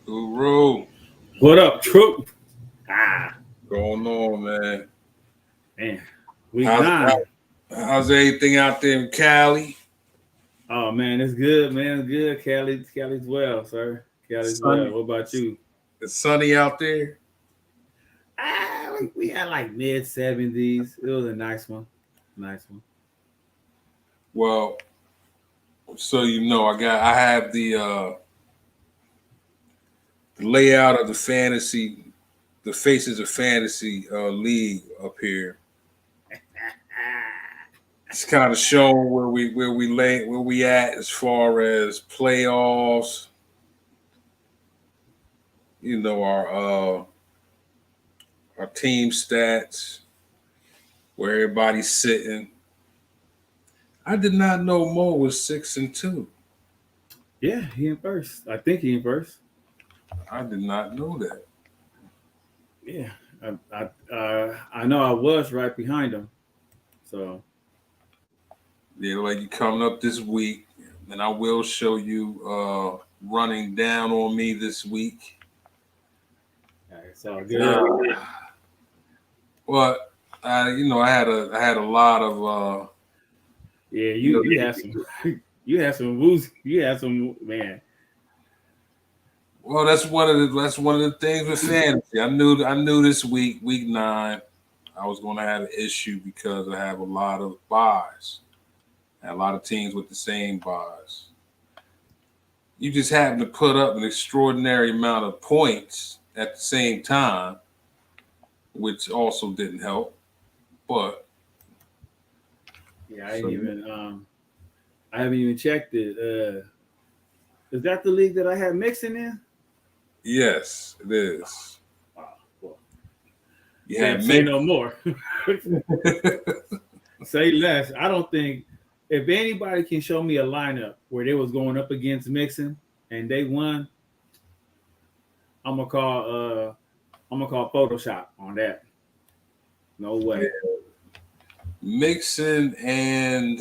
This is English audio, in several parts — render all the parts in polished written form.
Guru, What up, Troop? Ah, going on, man? man. Week How's nine. how's everything out there in Cali? Oh man, it's good, man. It's good. Cali's well, sir. Cali's well. Sunny, What about you? it's sunny out there. We had like mid 70s. It was a nice one. Nice one. Well, so I have the layout of the Faces of Fantasy league up here. It's kind of showing where we at as far as playoffs. You know our team stats, where everybody's sitting. I did not know Mo was 6-2. Yeah, he in first. I think he in first. I did not know that. Yeah, I know I was right behind him. So Yeah, like you coming up this week, and I will show you running down on me this week. it's all good. Uh, but I had a lot of Yeah, you know you have some you have some woozy. You have some man. well that's one of the things with fantasy. I knew this week 9, I was going to have an issue because I have a lot of buys and a lot of teams with the same buys. You just happen to put up an extraordinary amount of points at the same time, which also didn't help. But Yeah, so I haven't even checked it. Is that the league that I had mixing in? yes, it is. Oh, well, You say had say mixed. no more. Say less. I don't think if anybody can show me a lineup where they was going up against mixing and they won, I'm gonna call Photoshop on that. No way. Mixon and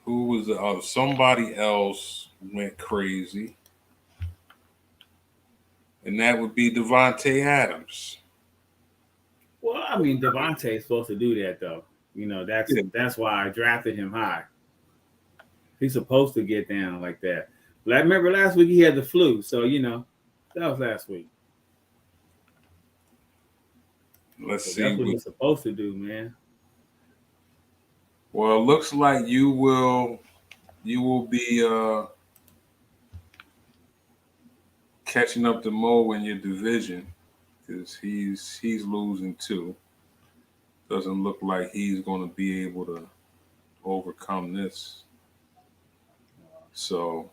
who was the other? Somebody else went crazy, and that would be Devonte Adams. Well, I mean Devontae is supposed to do that though. You know Yeah, that's why I drafted him high. He's supposed to get down like that. But I remember last week he had the flu, so that was last week. let's So see. that's what he's supposed to do, man. Well, it looks like you will be catching up to Mo in your division because he's losing too. Doesn't look like he's going to be able to overcome this. So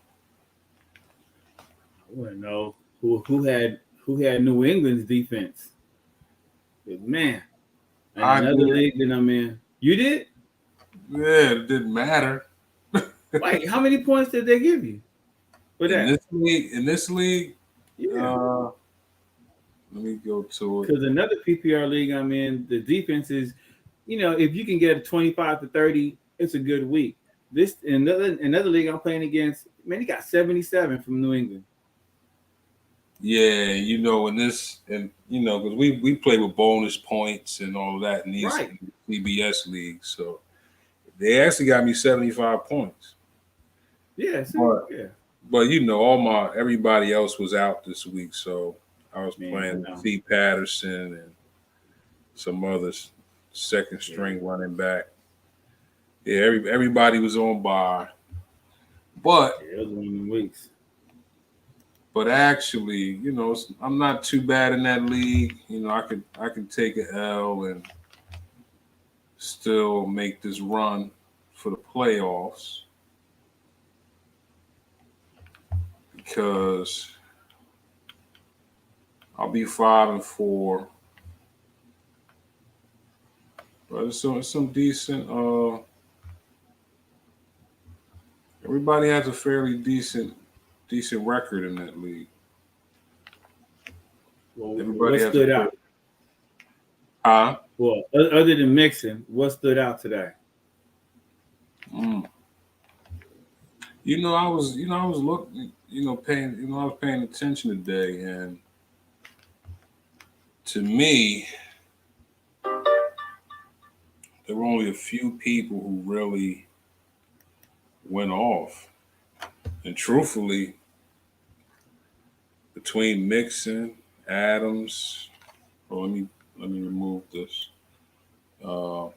I want to know who had New England's defense. Man, in I another did. league that I'm in, you did. Yeah, it didn't matter Wait, how many points did they give you for in that? this league. In this league, Yeah, uh, let me go to it. because another PPR league I'm in, the defense is, if you can get a 25 to 30, it's a good week. This another league I'm playing against, man, he got 77 from New England. Yeah, in this, and because we play with bonus points and all of that in these Right. CBS leagues, so they actually got me 75 points. Yeah. See. But Yeah. all my everybody else was out this week, so I was Man, I playing know. C. Patterson and some others, second Yeah. string running back. Yeah, everybody was on bye, but Yeah, it was one of them weeks. actually, I'm not too bad in that league. I can take an L and still make this run for the playoffs because I'll be 5-4. But it's some decent. Everybody has a fairly decent record in that league. Well, Everybody what has a stood fair. out? Huh? Well, other than mixing, what stood out today? Mm. I was looking, I was paying attention today, and to me, there were only a few people who really went off. And truthfully, between Mixon, Adams, let me remove this. Uh,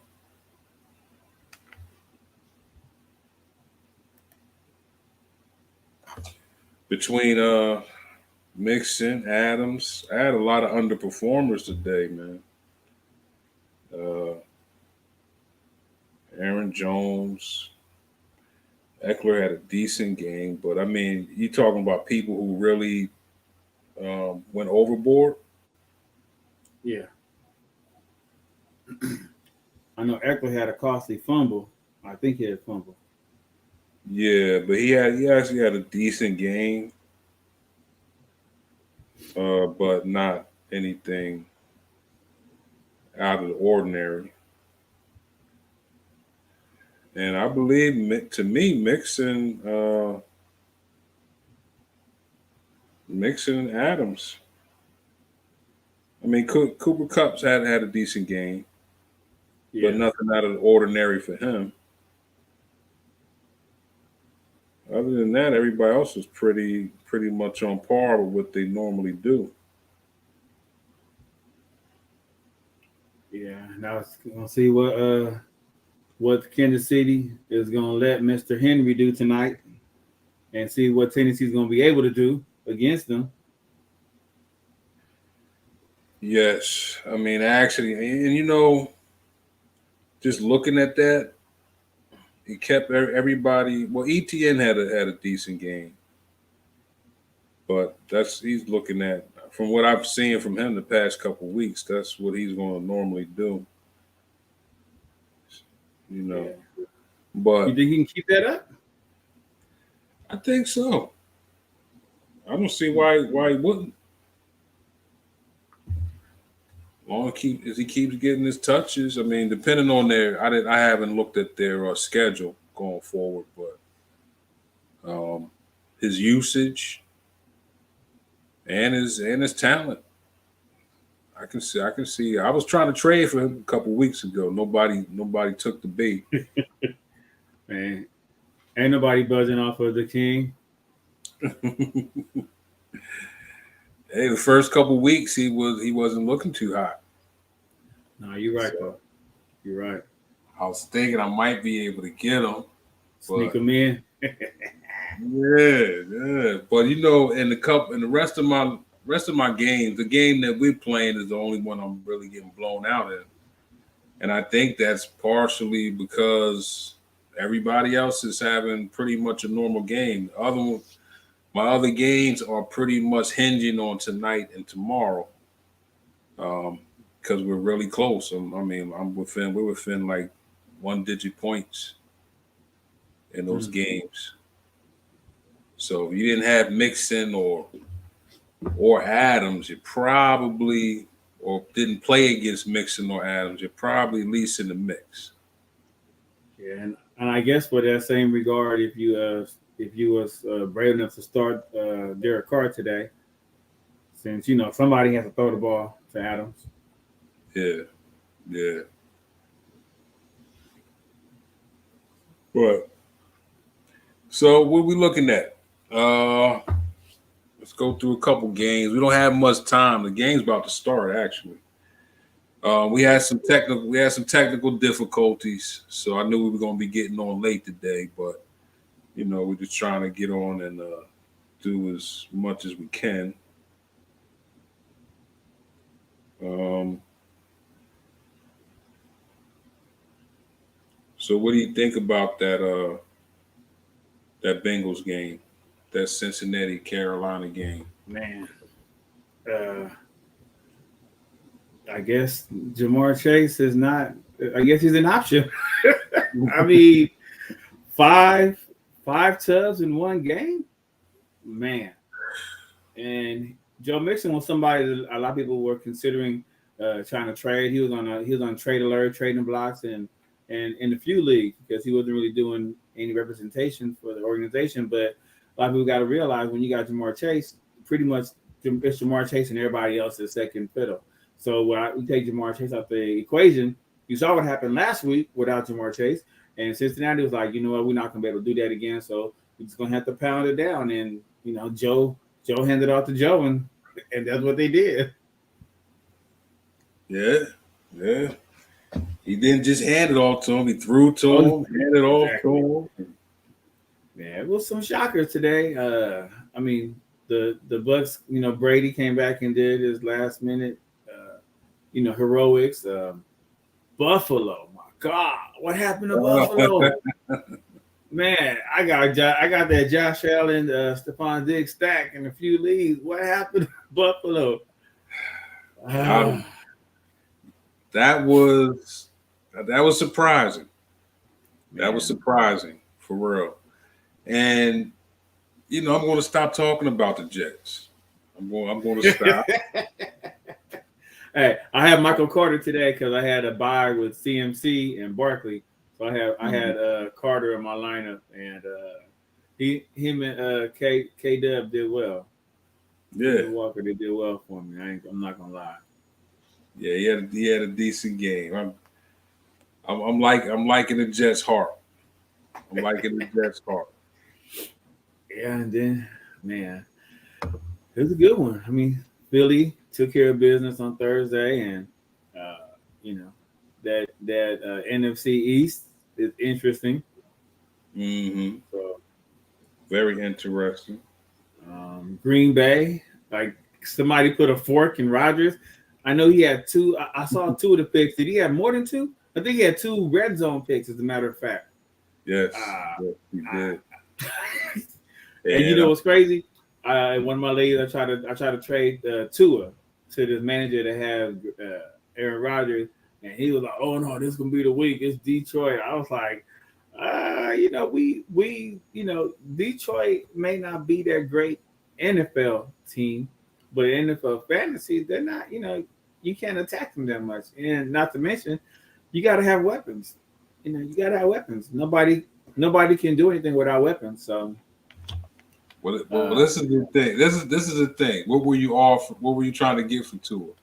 between Mixon, Adams, I had a lot of underperformers today, man. Uh, Aaron Jones, Eckler had a decent game, but I mean, you talking about people who really went overboard. Yeah. I know Eckler had a costly fumble. I think he had a fumble. Yeah, but he actually had a decent game, but not anything out of the ordinary. And I believe, to me, Mixon and Adams. I mean, Cooper Cup's had a decent game, but Yeah. nothing out of the ordinary for him. Other than that, everybody else was pretty much on par with what they normally do. Yeah. Now we're gonna see what Kansas City is gonna let Mr. Henry do tonight, and see what Tennessee's gonna be able to do against them. Yes, I mean, actually, and just looking at that, he kept everybody. Well, ETN had a decent game, but he's looking at, from what I've seen from him the past couple of weeks. That's what he's going to normally do, you know. Yeah. You But think he can keep that up? I think so. I don't see why he wouldn't. Long as he keeps getting his touches. I mean, depending on I haven't looked at their schedule going forward, but his usage and his talent, I can see. I was trying to trade for him a couple weeks ago. Nobody took the bait. Man, ain't nobody buzzing off of the King. Hey, the first couple weeks he wasn't looking too hot. No, you're right, though. You're right. I was thinking I might be able to get him. Sneak them in. Yeah. But in the rest of my games, the game that we're playing is the only one I'm really getting blown out in. And I think that's partially because everybody else is having pretty much a normal game. My other games are pretty much hinging on tonight and tomorrow. Because we're really close. We're within like 1-digit points in those games. So if you didn't have Mixon or Adams, you probably, or didn't play against Mixon or Adams, you're probably at least in the mix. Yeah, and I guess for that same regard, if you was brave enough to start Derek Carr today, since somebody has to throw the ball to Adams. Yeah. But so what are we looking at? Let's go through a couple games. We don't have much time. The game's about to start, actually. We had some technical difficulties, so I knew we were going to be getting on late today. But we're just trying to get on and do as much as we can. So what do you think about that Bengals game, that Cincinnati Carolina game? Man, I guess Jamar Chase is not. I guess he's an option. I mean, five tubs in one game, man. And Joe Mixon was somebody that a lot of people were considering trying to trade. He was on trade alert, trading blocks, and in a few leagues because he wasn't really doing any representation for the organization. But a lot of people got to realize when you got Jamar Chase, pretty much it's Jamar Chase and everybody else is second fiddle. So when we take Jamar Chase out the equation, you saw what happened last week without Jamar Chase, and Cincinnati was like, you know what, we're not gonna be able to do that again. So we're just gonna have to pound it down. And you know, Joe handed off to Joe, and that's what they did. Yeah. He didn't just hand it off to him. He threw to him, handed it off to him. Yeah, it was some shockers today. I mean, the Bucks, you know, Brady came back and did his last minute, heroics. Buffalo, my God, what happened to Buffalo? Man, I got that Josh Allen, Stephon Diggs stack in a few leagues. What happened to Buffalo? That was surprising. That was surprising for real. And you know, I'm going to stop talking about the Jets. I'm going to stop. Hey, I have Michael Carter today because I had a bye with CMC and Barkley. So I had Carter in my lineup, and him and K Dub did well. Yeah, Walker, they did well for me. I'm not gonna lie. Yeah, he had a decent game. I'm liking the Jets' heart. I'm liking the Jets' heart. Yeah, and then man, it was a good one. I mean, Philly took care of business on Thursday, and that NFC East is interesting. Mm-hmm. So, very interesting. Green Bay, like somebody put a fork in Rodgers. I know he had two. I saw two of the picks. Did he have more than two? I think he had two red zone picks, as a matter of fact. Yes, he did. And you know what's crazy? One of my ladies, I tried to trade Tua to this manager to have Aaron Rodgers, and he was like, "Oh no, this is gonna be the week. It's Detroit." I was like, Detroit may not be that great NFL team, but NFL fantasy, they're not. You can't attack them that much, and not to mention, you got to have weapons. You got to have weapons. Nobody can do anything without weapons. So. Well, this is the thing. This is the thing. What were you trying to get from Tua?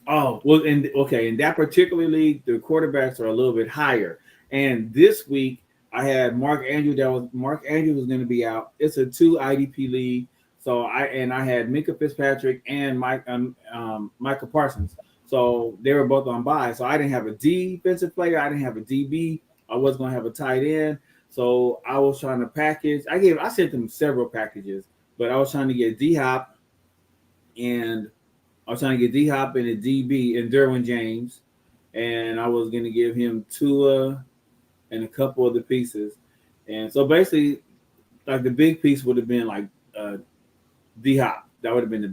Oh, well, in that particular league, the quarterbacks are a little bit higher. And this week, I had Mark Andrews. Mark Andrews was going to be out. It's a 2 IDP league. So I had Minkah Fitzpatrick and Micah Parsons. So they were both on bye. So I didn't have a defensive player. I didn't have a DB. I was going to have a tight end. So I was trying to package. I sent them several packages, but I was trying to get D-Hop and a DB and Derwin James, and I was going to give him Tua and a couple of the pieces. And so basically, like the big piece would have been like D-Hop. That would have been the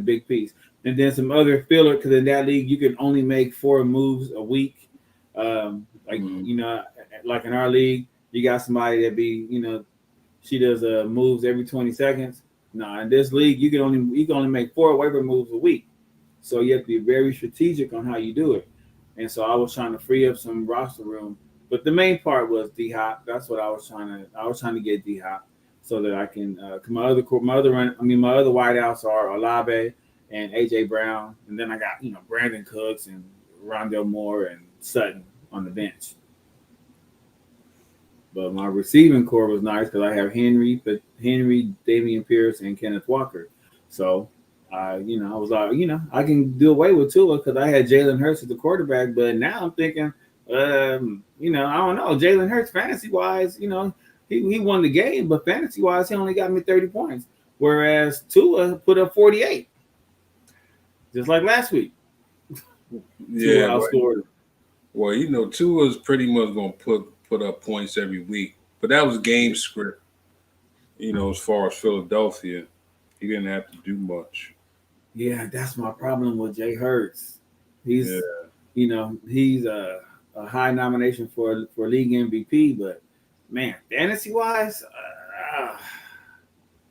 big piece. And then some other filler, because in that league you can only make 4 moves a week. Like in our league. You got somebody that she does moves every 20 seconds. No, in this league, you can only make 4 waiver moves a week. So you have to be very strategic on how you do it. And so I was trying to free up some roster room. But the main part was D-Hop. That's what I was trying to get D-Hop so that I can my other wideouts are Olave and AJ Brown. And then I got, Brandon Cooks and Rondell Moore and Sutton on the bench. But my receiving core was nice because I have Henry, Dameon Pierce, and Kenneth Walker. So, I was like, I can do away with Tua because I had Jalen Hurts as the quarterback. But now I'm thinking, I don't know. Jalen Hurts, fantasy-wise, he won the game, but fantasy-wise, he only got me 30 points. Whereas Tua put up 48, just like last week. Yeah, Tua outscored. Well, Tua's pretty much going to put up points every week, but that was game script. As far as Philadelphia, he didn't have to do much. Yeah, that's my problem with Jay Hurts. He's a high nomination for league MVP, but man, fantasy wise,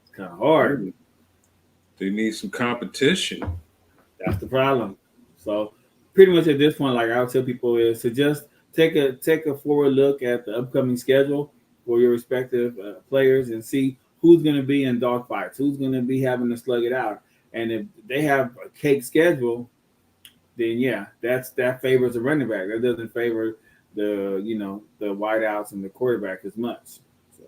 it's kind of hard. They need some That's the problem. So pretty much at this point, like I would tell people, is to take a forward look at the upcoming schedule for your respective players and see who's going to be in dogfights, who's going to be having to slug it out. And if they have a cake schedule, then yeah, that favors the running back. That doesn't favor the wideouts and the quarterback as much. So,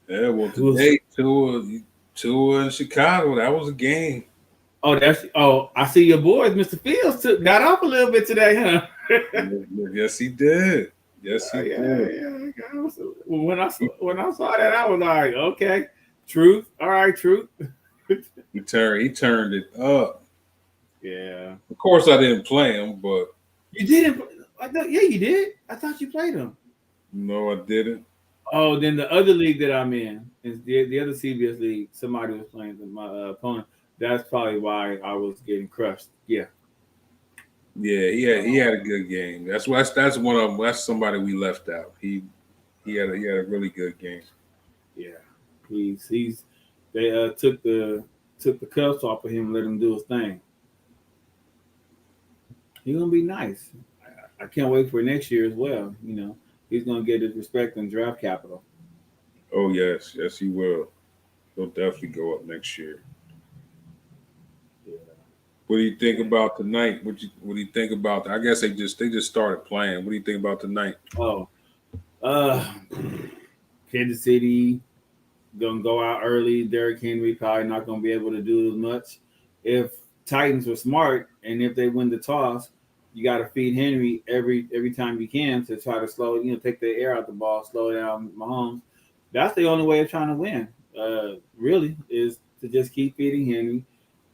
yeah, well, today Tua in Chicago, that was a game. I see your boys, Mr. Fields got off a little bit today, huh? Yes, he did. Yes, he did. Yeah. When I saw that, I was like, okay, truth. All right, truth. He turned it up. Yeah. Of course, I didn't play him, but you didn't. Yeah, you did. I thought you played him. No, I didn't. Oh, then the other league that I'm in is the other CBS league. Somebody was playing my opponent. That's probably why I was getting crushed. Yeah. Yeah, he had a good game. That's one of them. That's somebody we left out. He had a really good game. Yeah, they took the cuffs off of him and let him do his thing. He's gonna be nice. I can't wait for next year as well. You know, he's gonna get his respect and draft capital. Oh yes, he will. He'll definitely go up next year. Yeah. What do you think about tonight? What do you think about? I guess they just started playing. What do you think about tonight? Oh, Kansas City gonna go out early. Derrick Henry probably not gonna be able to do as much. If Titans were smart and if they win the toss, you got to feed Henry every time you can to try to slow, take the air out the ball, slow down Mahomes. That's the only way of trying to win. Really, is to just keep feeding Henry,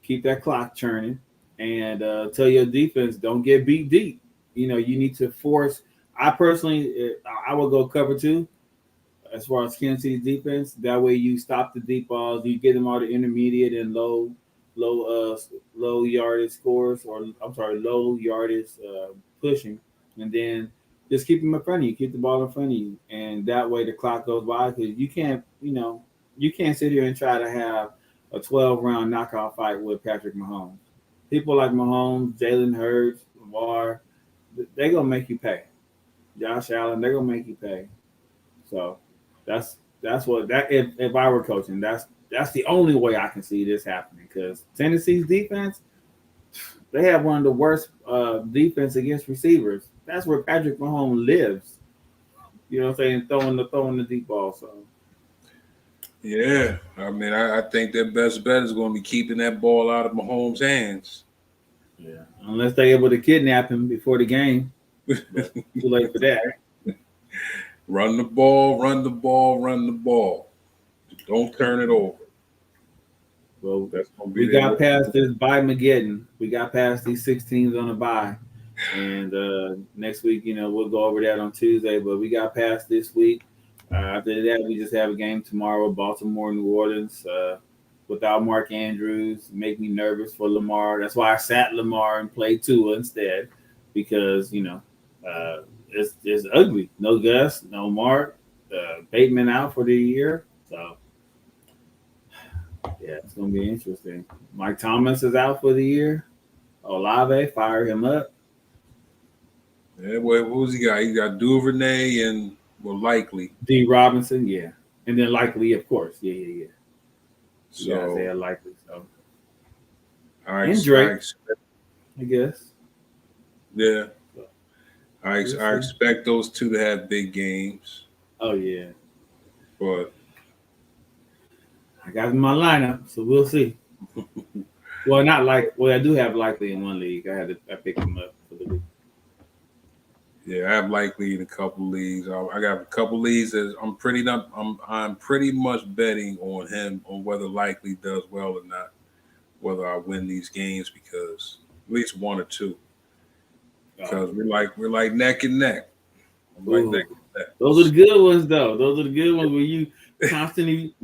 keep that clock churning, and tell your defense don't get beat deep. You need to force. I personally, I would go cover 2 as far as Kansas City's defense. That way, you stop the deep balls, you get them all the intermediate and low yardage scores, or I'm sorry, low yardage pushing, and then just keep them in front of you, keep the ball in front of you, and that way the clock goes by because you can't sit here and try to have a 12-round knockout fight with Patrick Mahomes. People like Mahomes, Jalen Hurts, Lamar, they're gonna make you pay. Josh Allen, they're gonna make you pay. So that's what if I were coaching, that's the only way I can see this happening because Tennessee's defense, they have one of the worst defense against receivers. That's where Patrick Mahomes lives. You know what I'm saying? Throwing the deep ball. So yeah, I mean, I think their best bet is going to be keeping that ball out of Mahomes' hands. Yeah, unless they're able to kidnap him before the game. But too late for that. Run the ball. Don't turn it over. Well, that's gonna be. We got past this bye Mageddon. We got past these 6 teams on the bye, and next week, we'll go over that on Tuesday. But we got past this week. After that, we just have a game tomorrow, Baltimore, New Orleans, without Mark Andrews. Make me nervous for Lamar. That's why I sat Lamar and played Tua instead, because it's ugly. No Gus, no Mark. Bateman out for the year, so. Yeah, it's going to be interesting. Mike Thomas is out for the year. Olave, fire him up. Yeah, what was he got? He got Duvernay and, Likely. D. Robinson, yeah. And then Likely, of course. Yeah. So, Isaiah Likely. So. And Drake, I guess. Yeah. I expect those 2 to have big games. Oh, yeah. But I got in my lineup, so we'll see. I do have Likely in one league. I picked him up for the league. Yeah, I have Likely in a couple leagues. I got a couple leagues that I'm pretty much betting on him on whether Likely does well or not, whether I win these games, because at least 1 or 2. Because we're like neck and neck. Those are the good ones, though. Those are the good ones where you constantly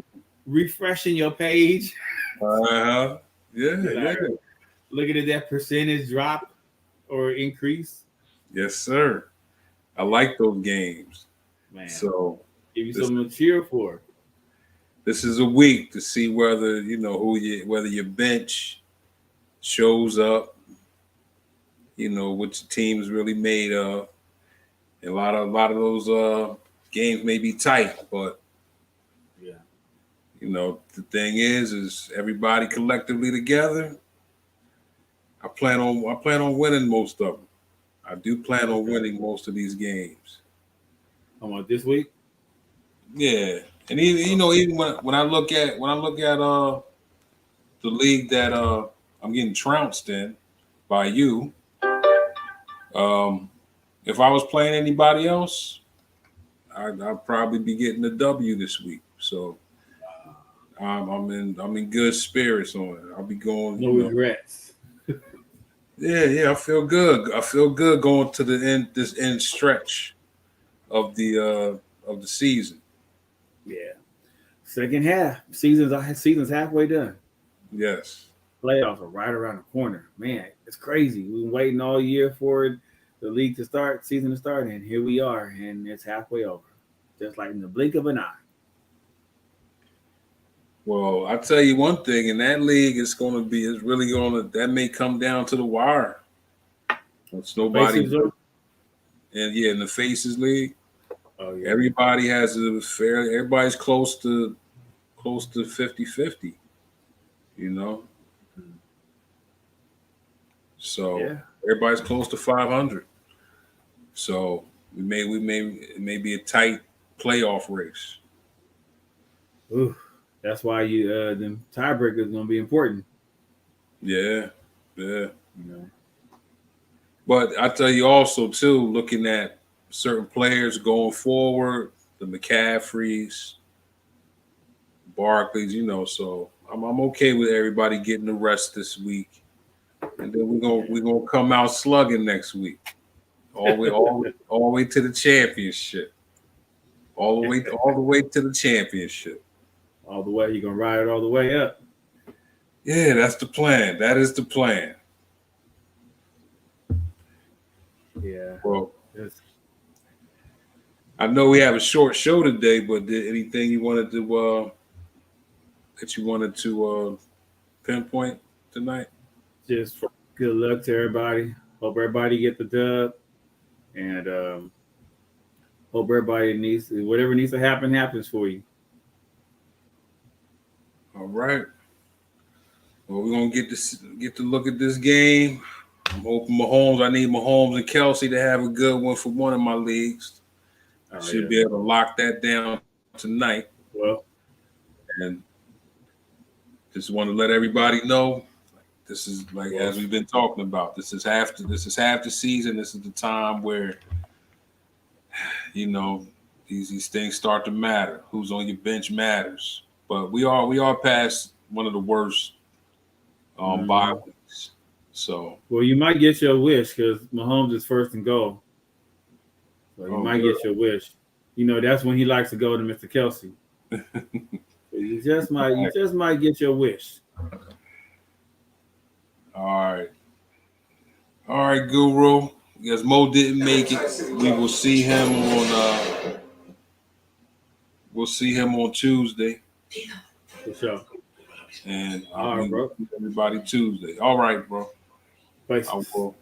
refreshing your page. Yeah. Looking at that percentage drop or increase. Yes, sir. I like those games. Man. So give you something to cheer for. This is a week to see whether whether your bench shows up, what your team is really made of. A lot of those games may be tight, but Yeah. the thing is everybody collectively together. I plan on winning most of them. I do plan on winning most of these games. I'm on this week. Yeah, and even even when I look at the league that I'm getting trounced in by you, if I was playing anybody else, I'd probably be getting a W this week. So I'm in good spirits on it. I'll be going. No regrets. Yeah, I feel good. I feel good going to this end stretch of the season. Yeah. Second half. Season's halfway done. Yes. Playoffs are right around the corner. Man, it's crazy. We've been waiting all year for the league to start, season to start, and here we are, and it's halfway over. Just like in the blink of an eye. Well, I'll tell you one thing, in that league, that may come down to the wire. It's nobody. And yeah, in the Faces League, everybody has everybody's close to 50-50, So everybody's close to 500. So it may be a tight playoff race. Ooh, that's why the tiebreaker is going to be important. Yeah. But I tell you also too, looking at certain players going forward, the McCaffreys, Barclays, so I'm okay with everybody getting the rest this week, and then we're gonna come out slugging next week, all the way to the championship, all the way to the championship, all the way. You're gonna ride it all the way up. Yeah, that's the plan. That is the plan. Yeah. Well, I know we have a short show today, but did anything you wanted to pinpoint tonight? Just good luck to everybody. Hope everybody get the dub, and hope everybody whatever needs to happen happens for you. All right. Well, we're gonna get to look at this game. I'm hoping I need Mahomes and Kelsey to have a good one for one of my leagues. I should be able to lock that down tonight. Well, and just want to let everybody know, this is as we've been talking about. This is half the season. This is the time where these things start to matter. Who's on your bench matters. But we are past one of the worst bye weeks. So you might get your wish because Mahomes is first and goal. So you might get your wish. That's when he likes to go to Mr. Kelsey. So you just might get your wish. All right, Guru. Because Mo didn't make it, we will see him on Tuesday. For sure. And all right, bro. Everybody Tuesday. All right, bro. Thanks. I will.